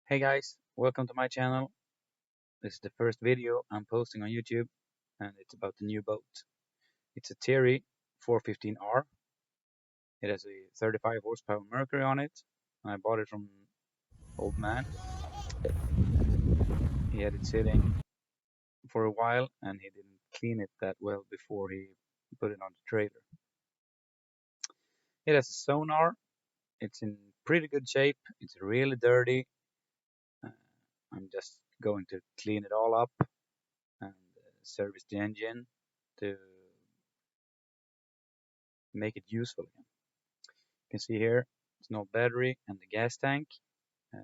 Hey guys, welcome to my channel. This is the first video I'm posting on YouTube and it's about the new boat. It's a Terhi 415R. It has a 35 horsepower Mercury on it. I bought it from an old man. He had it sitting for a while and he didn't clean it that well before he put it on the trailer. It has a sonar. It's in pretty good shape. It's really dirty. Uh, I'm just going to clean it all up and service the engine to make it useful again. You can see here it's no battery and the gas tank, uh,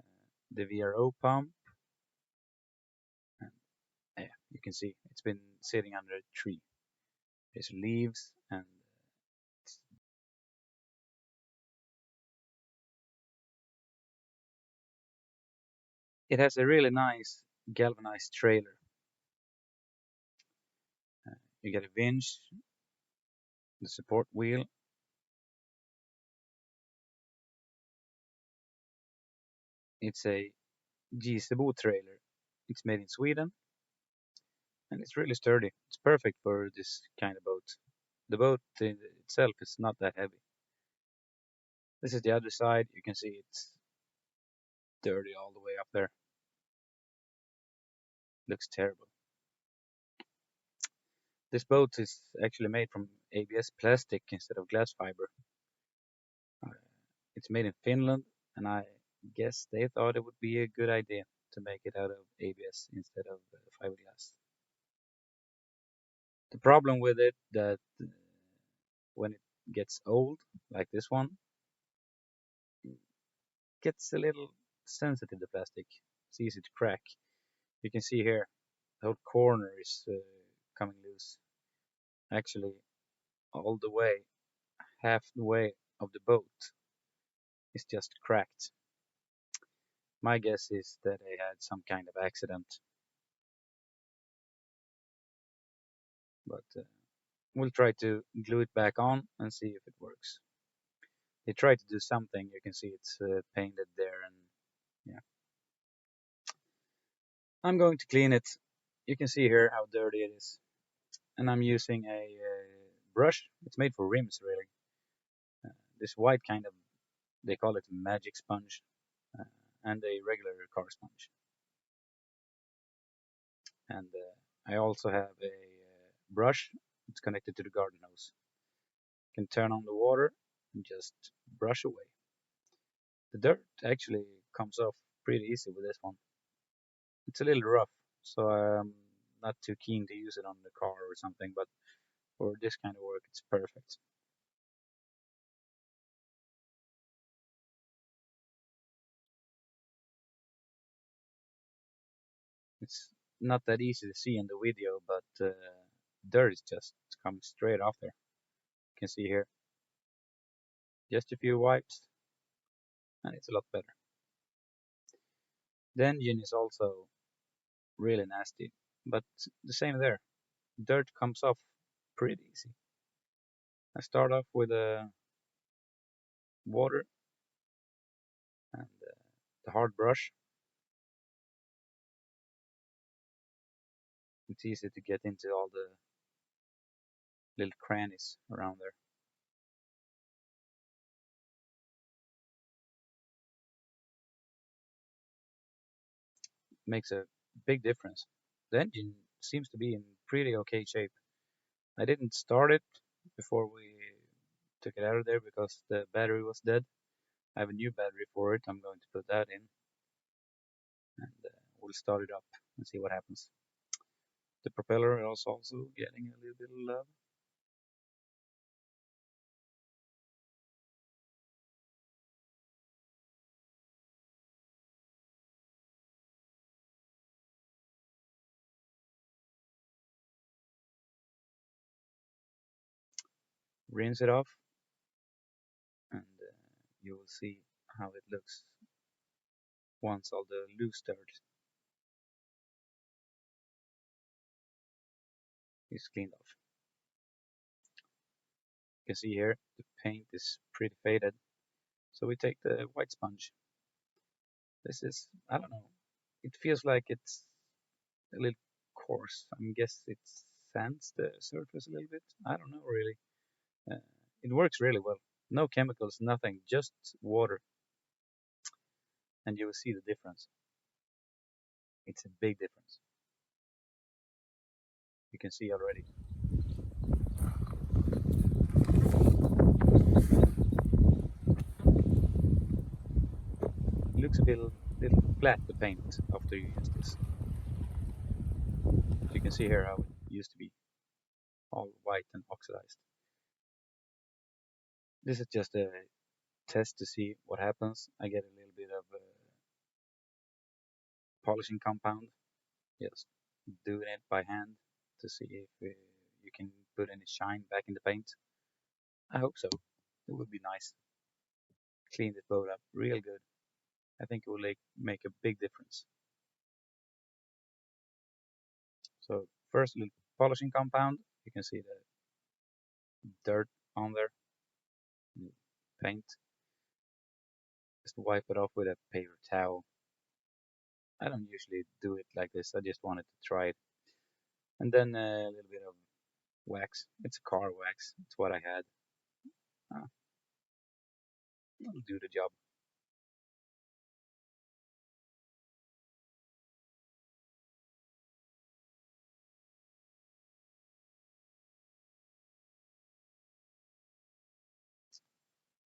the VRO pump, and yeah, you can see it's been sitting under a tree. There's leaves and it has a really nice galvanized trailer. You get a winch, the support wheel. It's a Gisebo trailer. It's made in Sweden and it's really sturdy. It's perfect for this kind of boat. The boat itself is not that heavy. This is the other side. You can see it's dirty all the way up there. Looks terrible. This boat is actually made from ABS plastic instead of glass fiber. Uh, it's made in Finland, and I guess they thought it would be a good idea to make it out of ABS instead of fiberglass. The problem with it that when it gets old, like this one, it gets a little sensitive to plastic. It's easy to crack. You can see here, the whole corner is coming loose. Actually, all the way, half the way of the boat is just cracked. My guess is that they had some kind of accident, but we'll try to glue it back on and see if it works. They tried to do something. You can see it's painted there, and yeah. I'm going to clean it. You can see here how dirty it is, and I'm using a brush. It's made for rims, really. This white kind of, they call it magic sponge, uh, and a regular car sponge. And I also have a brush. It's connected to the garden hose. You can turn on the water and just brush away. The dirt actually comes off pretty easy with this one. It's a little rough, so I'm not too keen to use it on the car or something, but for this kind of work, it's perfect. It's not that easy to see in the video, but dirt is just coming straight off there. You can see here, just a few wipes, and it's a lot better. The engine is also really nasty, but the same there. Dirt comes off pretty easy. I start off with water and the hard brush. It's easy to get into all the little crannies around there. Makes a big difference. The engine seems to be in pretty okay shape. I didn't start it before we took it out of there because the battery was dead. I have a new battery for it. I'm going to put that in and we'll start it up and see what happens. The propeller is also getting a little bit of love. Rinse it off and you will see how it looks once all the loose dirt is cleaned off. You can see here the paint is pretty faded, so we take the white sponge This is, I don't know. It feels like it's a little coarse. I guess it sands the surface a little bit. I don't know really. Uh, it works really well. No chemicals, nothing, just water, and you will see the difference. It's a big difference. You can see already. It looks a little flat, the paint, after you use this. You can see here how it used to be all white and oxidized. This is just a test to see what happens. I get a little bit of polishing compound, just doing it by hand to see if you can put any shine back in the paint. I hope so. It would be nice. Clean this boat up real good. I think it will make a big difference. So first, little polishing compound. You can see the dirt on there, paint. Just wipe it off with a paper towel. I don't usually do it like this. I just wanted to try it. And then a little bit of wax. It's a car wax. It's what I had. It'll do the job.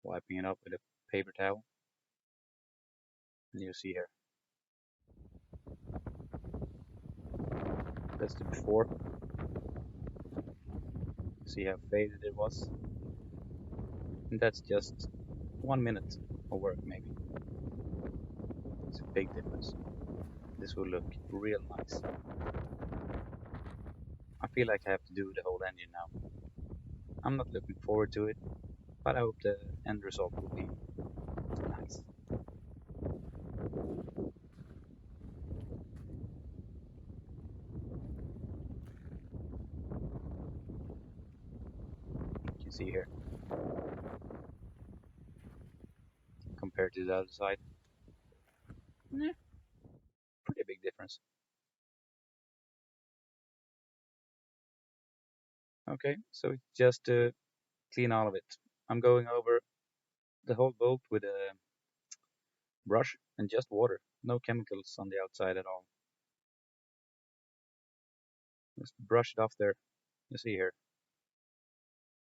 Wiping it up with a paper towel. And you see here. That's the before. See how faded it was. And that's just 1 minute of work maybe. It's a big difference. This will look real nice. I feel like I have to do the whole engine now. I'm not looking forward to it, but I hope the end result will be nice. You can see here, compared to the other side, pretty big difference. Okay, so it's just to clean all of it. I'm going over the whole boat with a brush and just water, no chemicals on the outside at all. Just brush it off there. You see here,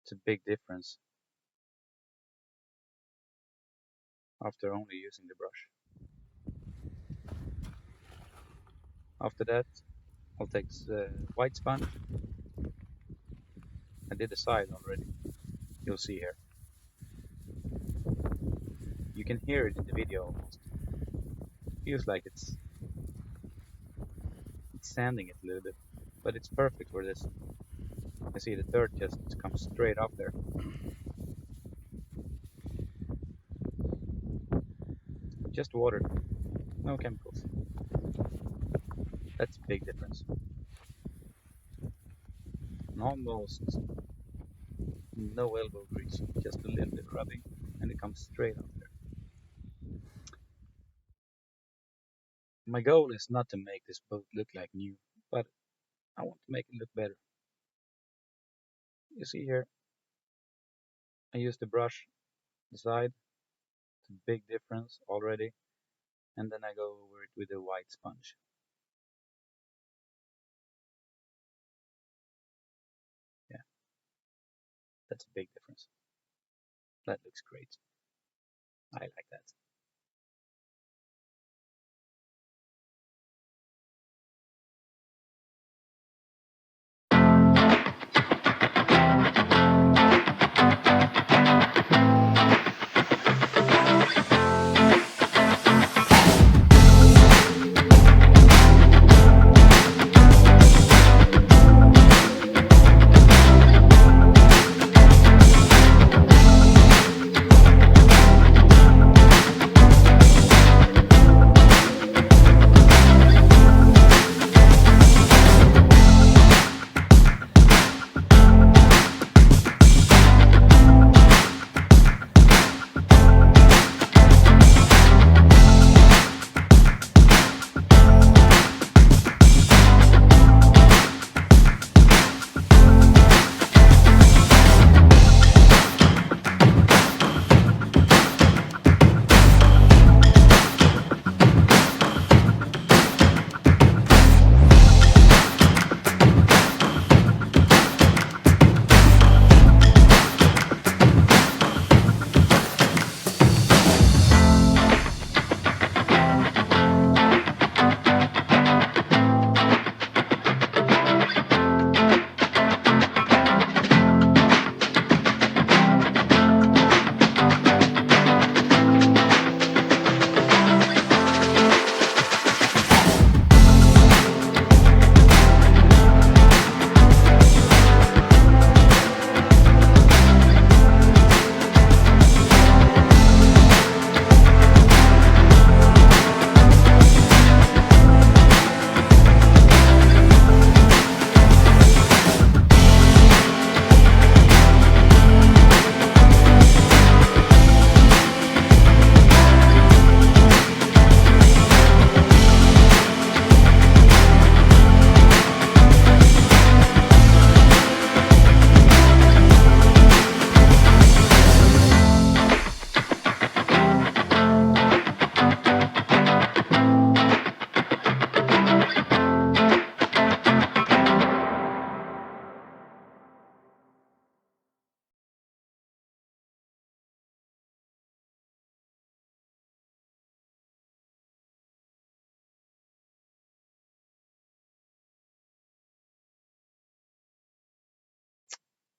it's a big difference after only using the brush. After that, I'll take the white sponge. I did the side already. You'll see here. You can hear it in the video almost. Feels like it's sanding it a little bit, but it's perfect for this. You see the dirt just comes straight off there. Just water, no chemicals. That's a big difference. And almost no elbow grease, just a little bit rubbing, and it comes straight off there. My goal is not to make this boat look like new, but I want to make it look better. You see here, I used the brush, the side, it's a big difference already, and then I go over it with a white sponge. Yeah, that's a big difference. That looks great. I like that.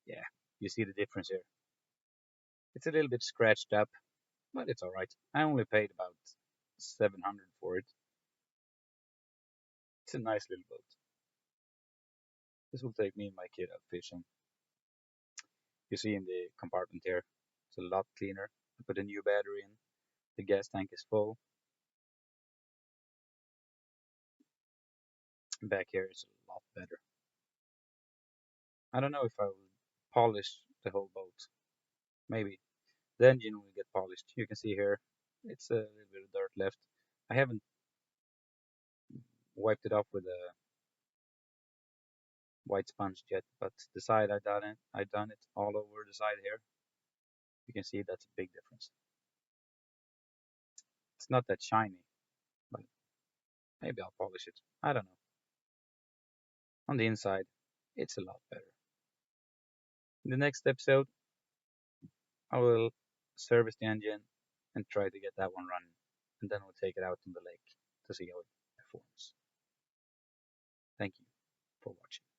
Yeah, you see the difference here. It's a little bit scratched up, but it's alright. I only paid about 700 for it. It's a nice little boat. This will take me and my kid out fishing. You see in the compartment here, it's a lot cleaner. I put a new battery in. The gas tank is full. Back here is a lot better. I don't know if I will polish the whole boat. Maybe. The engine will get polished. You can see here, it's a little bit of dirt left. I haven't wiped it off with a white sponge yet, but the side I done it all over the side here. You can see that's a big difference. It's not that shiny, but maybe I'll polish it. I don't know. On the inside, it's a lot better. In the next episode, I will service the engine and try to get that one running, and then we'll take it out on the lake to see how it performs. Thank you for watching.